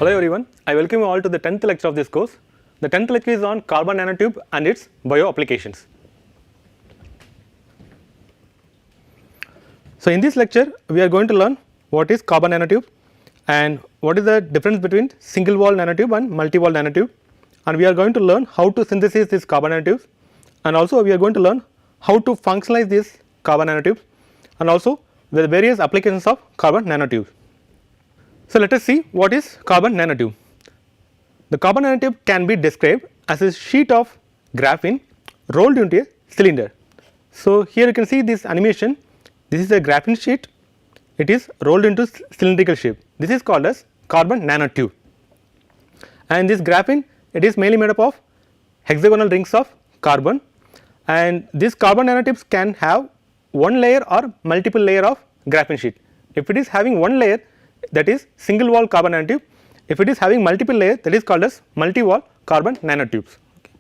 Hello everyone, I welcome you all to the 10th lecture of this course. The 10th lecture is on carbon nanotube and its bio applications. So in this lecture, we are going to learn what is carbon nanotube and what is the difference between single wall nanotube and multi-wall nanotube, and we are going to learn how to synthesize these carbon nanotubes, and also we are going to learn how to functionalize these carbon nanotubes and also the various applications of carbon nanotubes. So let us see what is carbon nanotube. The carbon nanotube can be described as a sheet of graphene rolled into a cylinder. So here you can see this animation. This is a graphene sheet. It is rolled into cylindrical shape. This is called as carbon nanotube. And this graphene, it is mainly made up of hexagonal rings of carbon, and these carbon nanotubes can have one layer or multiple layer of graphene sheet. If it is having one layer, that is single wall carbon nanotube. If it is having multiple layers, that is called as multi wall carbon nanotubes. Okay.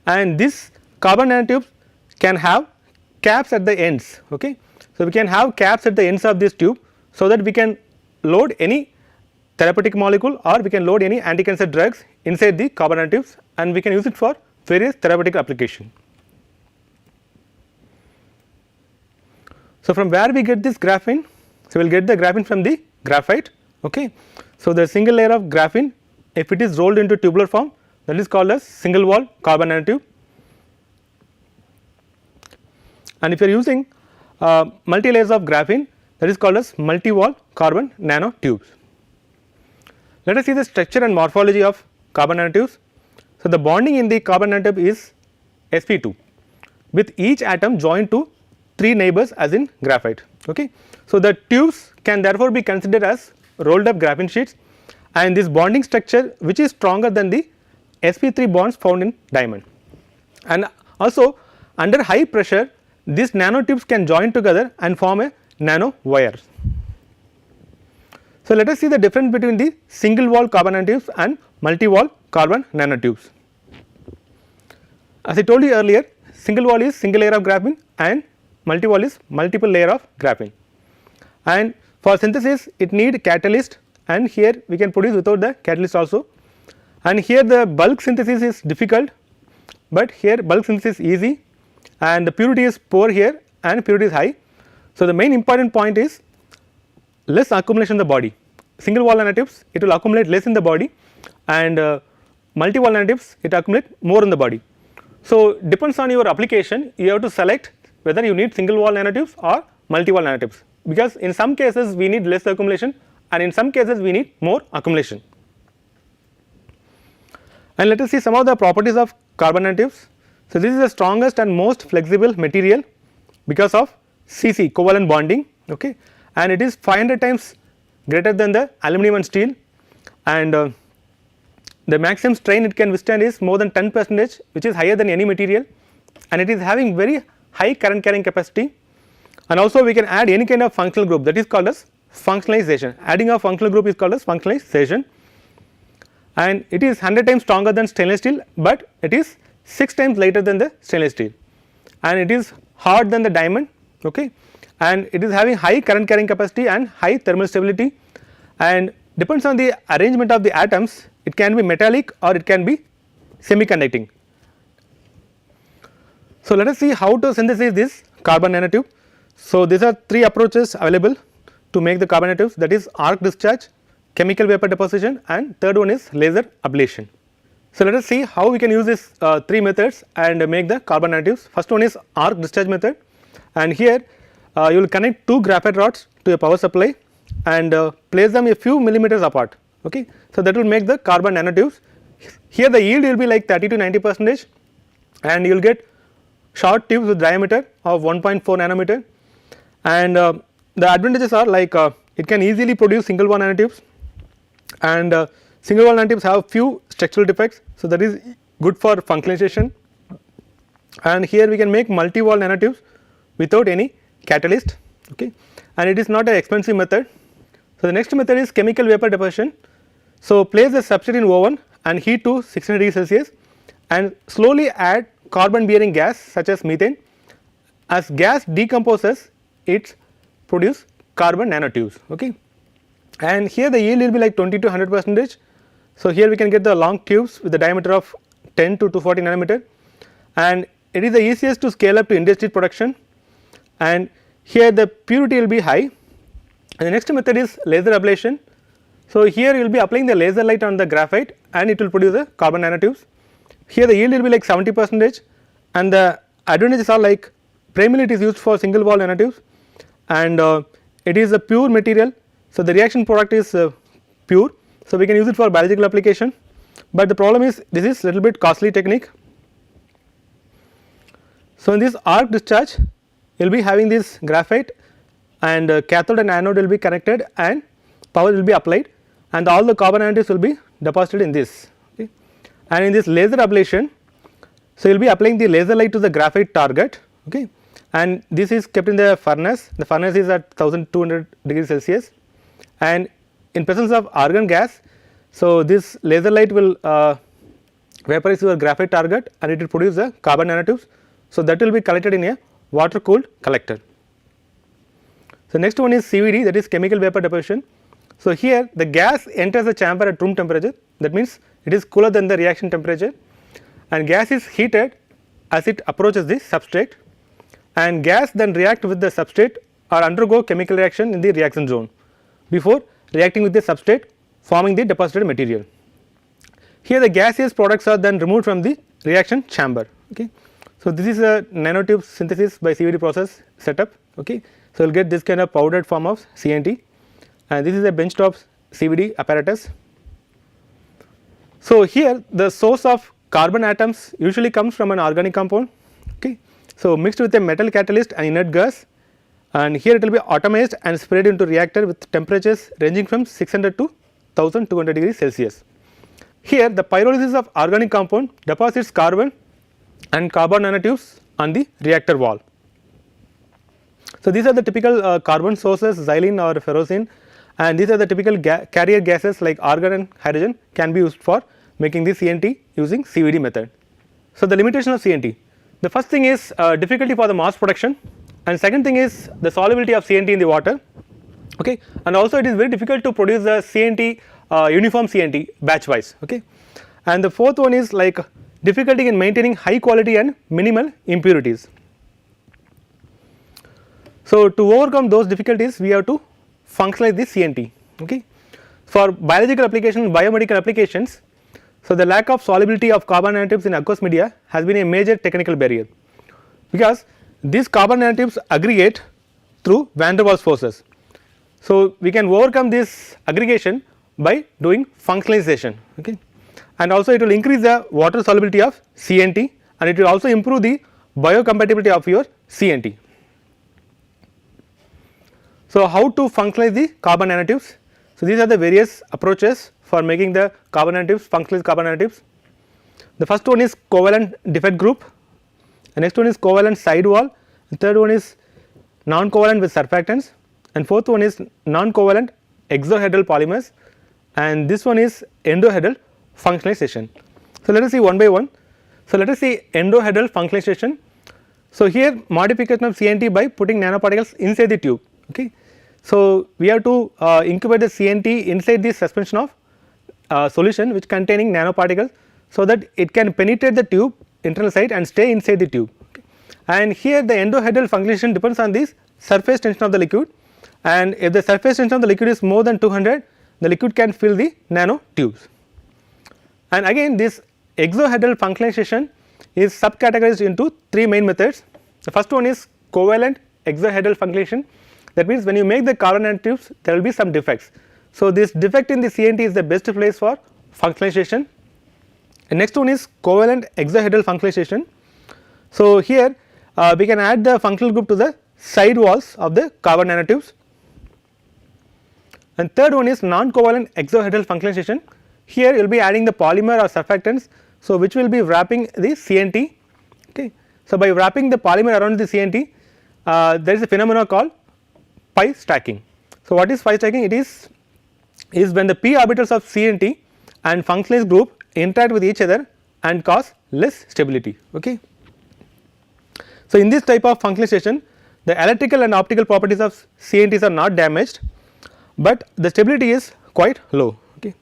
And this carbon nanotubes can have caps at the ends. Okay. So we can have caps at the ends of this tube, so that we can load any therapeutic molecule or we can load any anti-cancer drugs inside the carbon nanotubes, and we can use it for various therapeutic application. So from where we get this graphene? So we will get the graphene from the graphite. Okay. So the single layer of graphene, if it is rolled into tubular form, that is called as single wall carbon nanotube, and if you are using multi layers of graphene, that is called as multi wall carbon nanotubes. Let us see the structure and morphology of carbon nanotubes. So the bonding in the carbon nanotube is sp2 with each atom joined to 3 neighbors as in graphite. Okay. So the tubes can therefore be considered as rolled up graphene sheets, and this bonding structure which is stronger than the sp3 bonds found in diamond, and also under high pressure these nanotubes can join together and form a nano wire. So let us see the difference between the single wall carbon nanotubes and multi wall carbon nanotubes. As I told you earlier, single wall is single layer of graphene and multi wall is multiple layer of graphene, and for synthesis it need catalyst, and here we can produce without the catalyst also, and here the bulk synthesis is difficult, but here bulk synthesis is easy, and the purity is poor here and purity is high. So the main important point is less accumulation in the body. Single wall nanotubes, it will accumulate less in the body, and multi wall nanotubes, it accumulate more in the body. So depends on your application, you have to select whether you need single wall nanotubes or multi wall nanotubes, because in some cases we need less accumulation and in some cases we need more accumulation. And let us see some of the properties of carbon nanotubes. So this is the strongest and most flexible material because of CC, covalent bonding. Okay. And it is 500 times greater than the aluminum and steel, and the maximum strain it can withstand is more than 10%, which is higher than any material, and it is having very high current carrying capacity, and also we can add any kind of functional group, that is called as functionalization. Adding a functional group is called as functionalization, and it is 100 times stronger than stainless steel, but it is 6 times lighter than the stainless steel, and it is hard than the diamond. Okay. And it is having high current carrying capacity and high thermal stability, and depends on the arrangement of the atoms, it can be metallic or it can be semiconducting. So let us see how to synthesize this carbon nanotube. So these are 3 approaches available to make the carbon nanotubes, that is arc discharge, chemical vapor deposition, and third one is laser ablation. So let us see how we can use these 3 methods and make the carbon nanotubes. First one is arc discharge method, and here you will connect 2 graphite rods to a power supply and place them a few millimeters apart. Okay. So that will make the carbon nanotubes. Here the yield will be like 30 to 90%, and you will get short tubes with diameter of 1.4 nanometer, and the advantages are like it can easily produce single wall nanotubes, and single wall nanotubes have few structural defects, so that is good for functionalization, and here we can make multi wall nanotubes without any catalyst. Okay. And it is not an expensive method. So the next method is chemical vapor deposition. So place the substrate in oven and heat to 600 degrees Celsius and slowly add carbon bearing gas such as methane. As gas decomposes, it produce carbon nanotubes. Okay. And here the yield will be like 20 to 100%, So, here we can get the long tubes with the diameter of 10 to 240 nanometer, and it is the easiest to scale up to industrial production, and here the purity will be high. And the next method is laser ablation. So, here you will be applying the laser light on the graphite and it will produce the carbon nanotubes. Here the yield will be like 70%, and the advantages are like primarily it is used for single wall nanotubes, and it is a pure material. So, the reaction product is pure. So, we can use it for biological application, but the problem is this is little bit costly technique. So, in this arc discharge you will be having this graphite, and cathode and anode will be connected and power will be applied, and all the carbon nanotubes will be deposited in this. Okay. And in this laser ablation, so you will be applying the laser light to the graphite target, okay, and this is kept in the furnace. The furnace is at 1200 degrees Celsius, and in presence of argon gas, so this laser light will vaporize your graphite target and it will produce the carbon nanotubes. So, that will be collected in a water cooled collector. So, next one is CVD, that is chemical vapor deposition. So, here the gas enters the chamber at room temperature, that means it is cooler than the reaction temperature, and gas is heated as it approaches the substrate, and gas then react with the substrate or undergo chemical reaction in the reaction zone before reacting with the substrate, forming the deposited material. Here the gaseous products are then removed from the reaction chamber. Okay. So, this is a nanotube synthesis by CVD process setup. Okay. So, you will get this kind of powdered form of CNT, and this is a benchtop CVD apparatus. So, here the source of carbon atoms usually comes from an organic compound, okay. So, mixed with a metal catalyst and inert gas, and here it will be atomized and sprayed into reactor with temperatures ranging from 600 to 1200 degrees Celsius. Here the pyrolysis of organic compound deposits carbon and carbon nanotubes on the reactor wall. So, these are the typical carbon sources, xylene or ferrocene, and these are the typical carrier gases like argon and hydrogen can be used for making the CNT using CVD method. So, the limitation of CNT, the first thing is difficulty for the mass production, and second thing is the solubility of CNT in the water, okay, and also it is very difficult to produce the CNT uniform CNT batch wise, okay, and the fourth one is like difficulty in maintaining high quality and minimal impurities. So, to overcome those difficulties we have to functionalize this CNT, okay. For biological applications, biomedical applications, so the lack of solubility of carbon nanotubes in aqueous media has been a major technical barrier, because these carbon nanotubes aggregate through van der Waals forces. So, we can overcome this aggregation by doing functionalization, okay, and also it will increase the water solubility of CNT, and it will also improve the biocompatibility of your CNT. So, how to functionalize the carbon nanotubes? So, these are the various approaches for making the carbon nanotubes, functionalized carbon nanotubes. The first one is covalent defect group, the next one is covalent side wall, the third one is non-covalent with surfactants, and fourth one is non-covalent exohedral polymers, and this one is endohedral functionalization. So, let us see one by one. So, let us see endohedral functionalization. So, here modification of CNT by putting nanoparticles inside the tube, okay. So, we have to incubate the CNT inside the suspension of solution which containing nanoparticles, so that it can penetrate the tube internal side and stay inside the tube, okay. And here the endohedral functionalization depends on this surface tension of the liquid, and if the surface tension of the liquid is more than 200, the liquid can fill the nanotubes. And again this exohedral functionalization is subcategorized into three main methods. The first one is covalent exohedral functionalization, that means when you make the carbon nanotubes there will be some defects. So, this defect in the CNT is the best place for functionalization. And next one is covalent exohedral functionalization. So, here we can add the functional group to the side walls of the carbon nanotubes. And third one is non-covalent exohedral functionalization. Here you will be adding the polymer or surfactants, so which will be wrapping the CNT, okay. So, by wrapping the polymer around the CNT there is a phenomenon called pi stacking. So, what is pi stacking? It is when the p orbitals of CNT and functionalized group interact with each other and cause less stability, okay. So, in this type of functionalization the electrical and optical properties of CNTs are not damaged, but the stability is quite low, okay.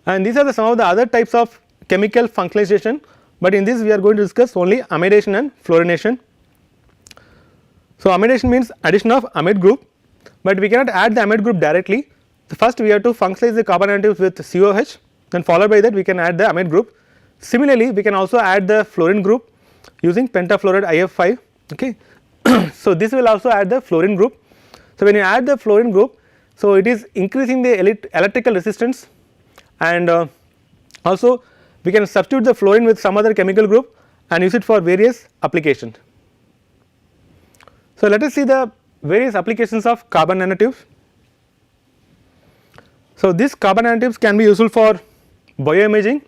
And these are some of the other types of chemical functionalization, but in this we are going to discuss only amidation and fluorination. So, amidation means addition of amide group, but we cannot add the amide group directly. So, first we have to functionalize the carbon nanotubes with COH, then followed by that we can add the amide group. Similarly, we can also add the fluorine group using pentafluoride IF5. Okay. So, this will also add the fluorine group. So, when you add the fluorine group, so it is increasing the electrical resistance, and also we can substitute the fluorine with some other chemical group and use it for various applications. So, let us see the various applications of carbon nanotubes. So, these carbon nanotubes can be useful for bioimaging,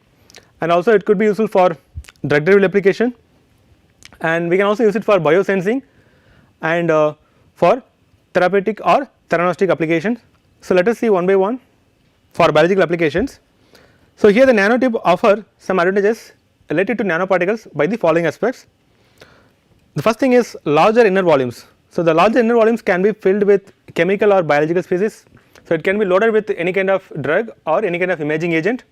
and also it could be useful for drug delivery application, and we can also use it for biosensing and for therapeutic or theranostic applications. So, let us see one by one for biological applications. So, here the nanotube offer some advantages related to nanoparticles by the following aspects. The first thing is larger inner volumes. So, the larger inner volumes can be filled with chemical or biological species. So, it can be loaded with any kind of drug or any kind of imaging agent.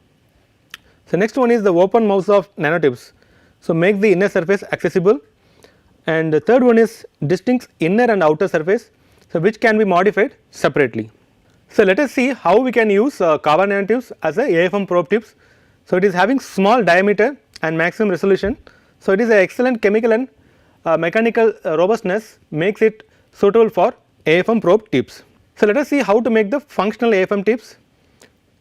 So, next one is the open mouths of nanotubes. So, make the inner surface accessible, and the third one is distinct inner and outer surface, so which can be modified separately. So, let us see how we can use carbon nanotubes as a AFM probe tubes. So, it is having small diameter and maximum resolution. So, it is an excellent chemical and mechanical robustness makes it suitable for AFM probe tubes. So, let us see how to make the functional AFM tubes.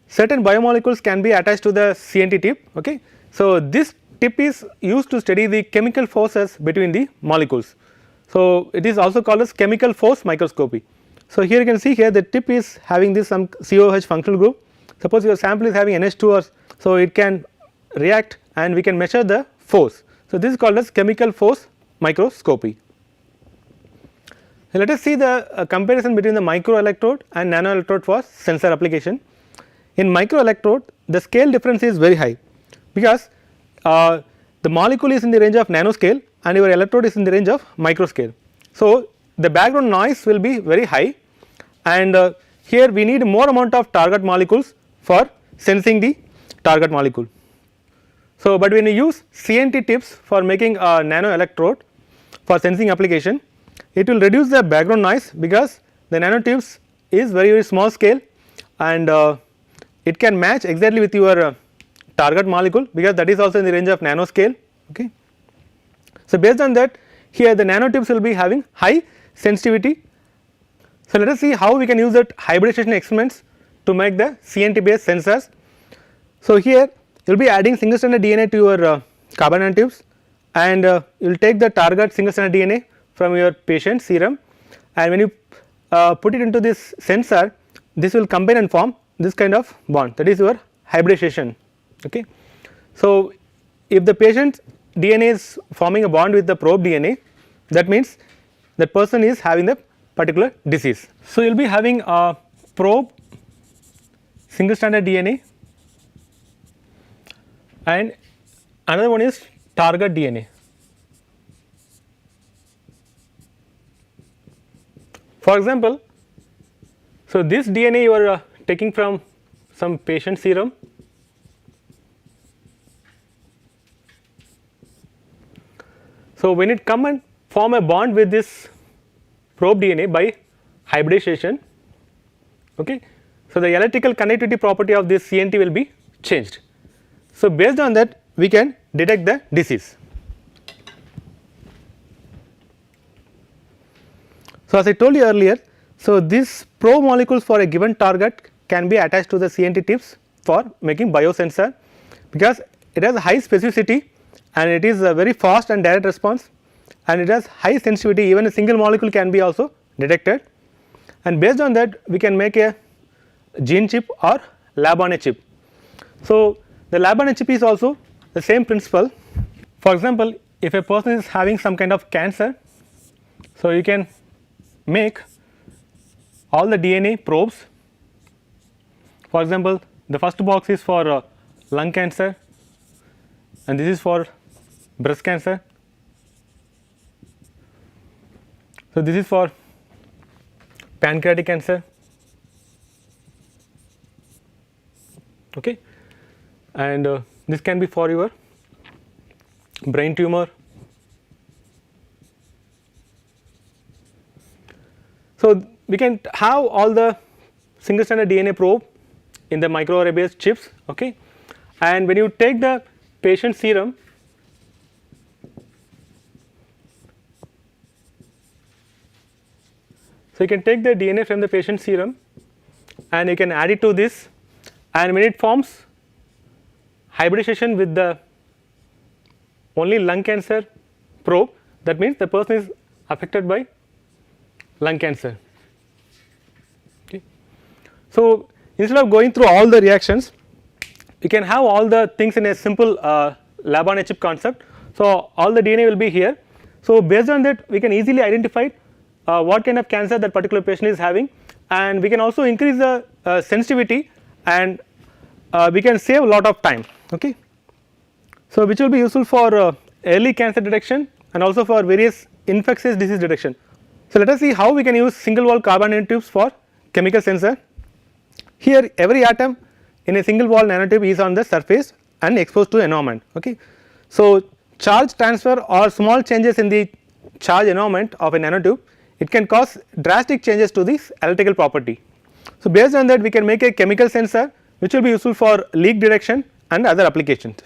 Certain biomolecules can be attached to the CNT tip. Okay. So, this tip is used to study the chemical forces between the molecules. So, it is also called as chemical force microscopy. So, here you can see here the tip is having this some COH functional group. Suppose your sample is having NH2, or so it can react and we can measure the force. So, this is called as chemical force microscopy. Let us see the comparison between the microelectrode and nanoelectrode for sensor application. In microelectrode, the scale difference is very high, because the molecule is in the range of nanoscale and your electrode is in the range of microscale. So, the background noise will be very high, and here we need more amount of target molecules for sensing the target molecule. So, but when you use CNT tips for making a nano electrode for sensing application, it will reduce the background noise, because the nanotubes is very small scale, and it can match exactly with your target molecule, because that is also in the range of nanoscale. Okay. So, based on that, here the nanotubes will be having high sensitivity. So, let us see how we can use that hybridization experiments to make the CNT based sensors. So, here you will be adding single stranded DNA to your carbon nanotubes, and you will take the target single stranded DNA from your patient serum, and when you put it into this sensor, this will combine and form this kind of bond, that is your hybridization. Okay. So, if the patient DNA is forming a bond with the probe DNA, that means that person is having the particular disease. So, you will be having a probe single stranded DNA, and another one is target DNA. For example, so this DNA you are taking from some patient serum, so when it come and form a bond with this probe DNA by hybridization, okay, so the electrical conductivity property of this CNT will be changed. So, based on that we can detect the disease. So, as I told you earlier, so these probe molecules for a given target can be attached to the CNT tips for making biosensor, because it has a high specificity and it is a very fast and direct response, and it has high sensitivity, even a single molecule can be also detected, and based on that we can make a gene chip or lab on a chip. So, the lab on a chip is also the same principle. For example, if a person is having some kind of cancer, so you can make all the DNA probes. For example, the first box is for lung cancer, and this is for breast cancer. So, this is for pancreatic cancer. Okay. and this can be for your brain tumor. So we can have all the single stranded DNA probe in the microarray based chips, okay, and when you take the patient serum, so you can take the DNA from the patient serum and you can add it to this, and when it forms hybridization with the only lung cancer probe, that means the person is affected by lung cancer. Okay. So instead of going through all the reactions, you can have all the things in a simple lab on a chip concept. So all the DNA will be here. So based on that, we can easily identify what kind of cancer that particular patient is having, and we can also increase the sensitivity, and we can save a lot of time. Okay. So which will be useful for early cancer detection and also for various infectious disease detection. So let us see how we can use single wall carbon nanotubes for chemical sensor. Here every atom in a single wall nanotube is on the surface and exposed to environment. Okay. So charge transfer or small changes in the charge environment of a nanotube, it can cause drastic changes to this electrical property. So based on that, we can make a chemical sensor which will be useful for leak detection and other applications.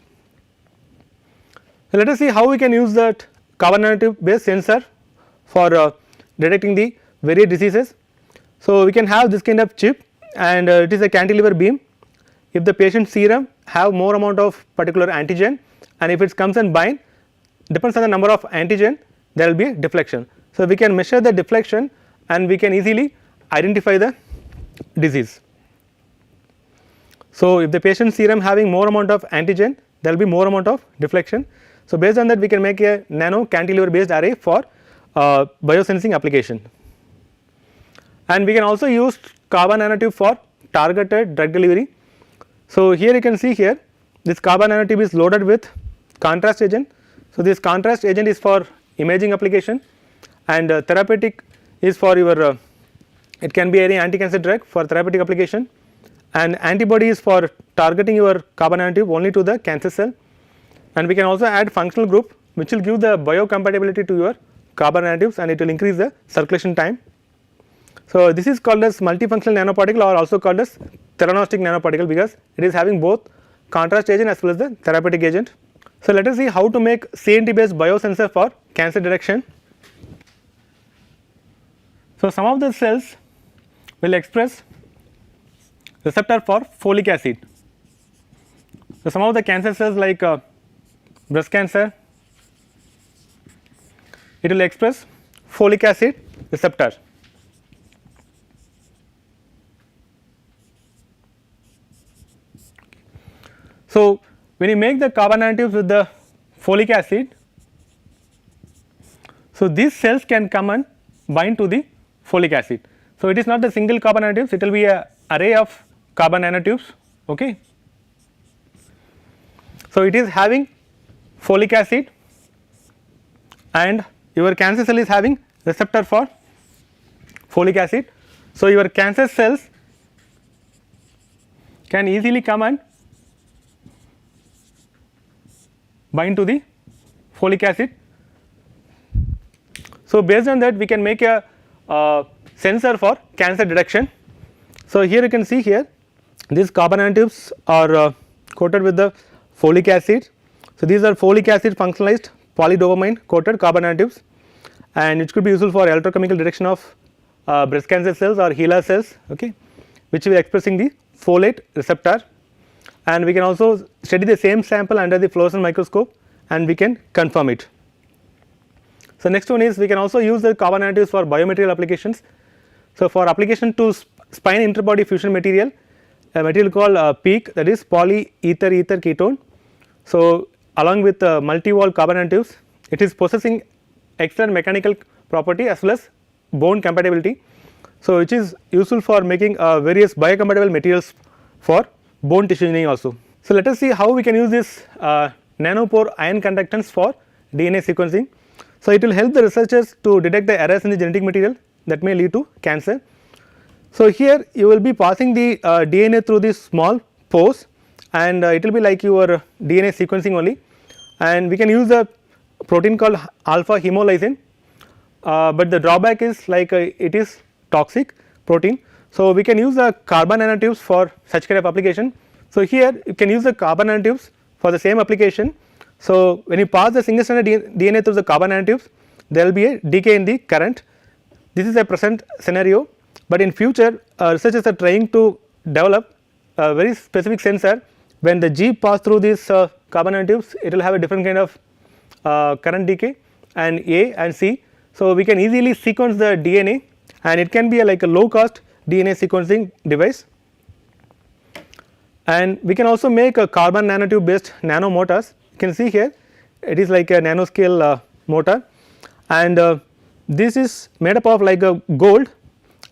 So let us see how we can use that carbon nanotube based sensor for detecting the various diseases. So we can have this kind of chip, and it is a cantilever beam. If the patient serum have more amount of particular antigen, and if it comes and bind, depends on the number of antigen, there will be a deflection. So we can measure the deflection and we can easily identify the disease. So if the patient serum having more amount of antigen, there will be more amount of deflection. So based on that, we can make a nano cantilever based array for biosensing application. And we can also use carbon nanotube for targeted drug delivery. So here you can see here, this carbon nanotube is loaded with contrast agent. So this contrast agent is for imaging application, and therapeutic is for your it can be any anti-cancer drug for therapeutic application, and antibody is for targeting your carbon nanotube only to the cancer cell. And we can also add functional group which will give the biocompatibility to your carbon nanotubes, and it will increase the circulation time. So this is called as multifunctional nanoparticle, or also called as theranostic nanoparticle, because it is having both contrast agent as well as the therapeutic agent. So let us see how to make CNT based biosensor for cancer detection. So some of the cells will express receptor for folic acid. So some of the cancer cells like breast cancer, it will express folic acid receptor. So when you make the carbon nanotubes with the folic acid, so these cells can come and bind to the folic acid. So it is not a single carbon nanotubes, it will be a array of carbon nanotubes. Okay. So it is having folic acid, and your cancer cell is having receptor for folic acid. So your cancer cells can easily come and bind to the folic acid. So based on that, we can make a sensor for cancer detection. So here you can see here, these carbon nanotubes are coated with the folic acid. So these are folic acid functionalized polydopamine coated carbon nanotubes, and it could be useful for electrochemical detection of breast cancer cells or HeLa cells, okay, which we are expressing the folate receptor. And we can also study the same sample under the fluorescent microscope, and we can confirm it. So next one is, we can also use the carbon nanotubes for biomedical applications. So for application to spine interbody fusion material, a material called PEEK, that is polyether ether ketone. So along with multi-wall carbon nanotubes, it is possessing excellent mechanical property as well as bone compatibility. So which is useful for making various biocompatible materials for bone tissue engineering also. So let us see how we can use this nanopore ion conductance for DNA sequencing. So it will help the researchers to detect the errors in the genetic material that may lead to cancer. So here you will be passing the DNA through these small pores, and it will be like your DNA sequencing only, and we can use a protein called alpha hemolysin, but the drawback is like it is toxic protein. So, we can use the carbon nanotubes for such kind of application. So, here you can use the carbon nanotubes for the same application. So, when you pass the single stranded DNA through the carbon nanotubes, there will be a decay in the current. This is a present scenario, but in future researchers are trying to develop a very specific sensor. When the G pass through these carbon nanotubes, it will have a different kind of current decay and A and C. So, we can easily sequence the DNA, and it can be like a low cost DNA sequencing device, and we can also make a carbon nanotube based nano motors. You can see here it is like a nanoscale motor, and this is made up of like a gold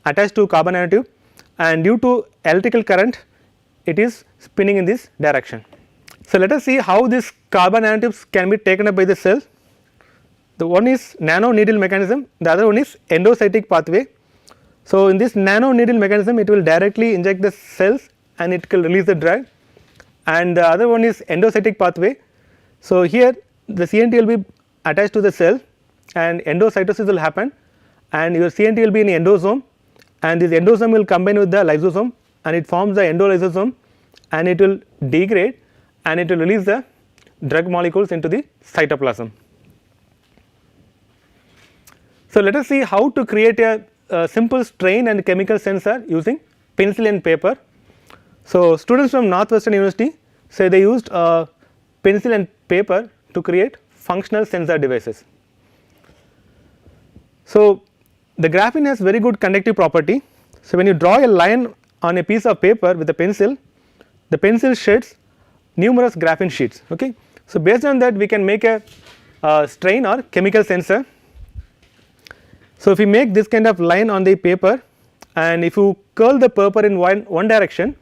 attached to carbon nanotube, and due to electrical current it is spinning in this direction. So, let us see how this carbon nanotubes can be taken up by the cell. The one is nano needle mechanism, the other one is endocytic pathway. So, in this nano needle mechanism, it will directly inject the cells and it will release the drug, and the other one is endocytic pathway. So, here the CNT will be attached to the cell and endocytosis will happen, and your CNT will be in endosome, and this endosome will combine with the lysosome and it forms the endolysosome, and it will degrade and it will release the drug molecules into the cytoplasm. So, let us see how to create a simple strain and chemical sensor using pencil and paper. So, students from Northwestern University say they used pencil and paper to create functional sensor devices. So, the graphene has very good conductive property. So, when you draw a line on a piece of paper with a pencil, the pencil sheds numerous graphene sheets. Okay. So, based on that we can make a strain or chemical sensor. So, if we make this kind of line on the paper, and if you curl the paper in one direction,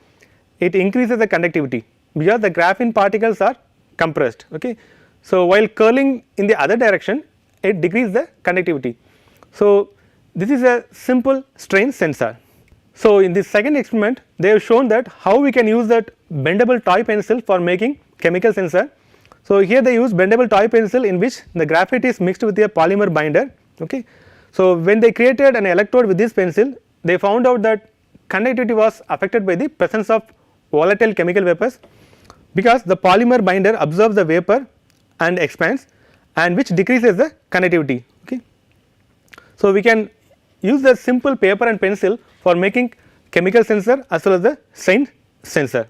it increases the conductivity because the graphene particles are compressed. Okay. So, while curling in the other direction, it decreases the conductivity. So, this is a simple strain sensor. So, in this second experiment they have shown that how we can use that bendable toy pencil for making chemical sensor. So, here they use bendable toy pencil in which the graphite is mixed with a polymer binder. Okay. So, when they created an electrode with this pencil, they found out that conductivity was affected by the presence of volatile chemical vapors, because the polymer binder absorbs the vapor and expands, and which decreases the conductivity. Okay. So, we can use the simple paper and pencil for making chemical sensor as well as the strain sensor.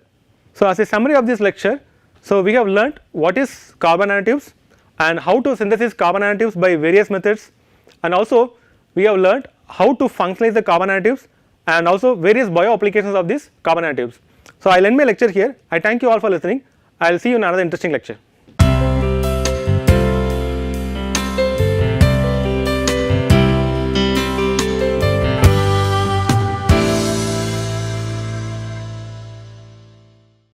So, as a summary of this lecture, so we have learnt what is carbon nanotubes and how to synthesize carbon nanotubes by various methods, and also we have learnt how to functionalize the carbon nanotubes and also various bio applications of these carbon nanotubes. So, I will end my lecture here. I thank you all for listening. I will see you in another interesting lecture.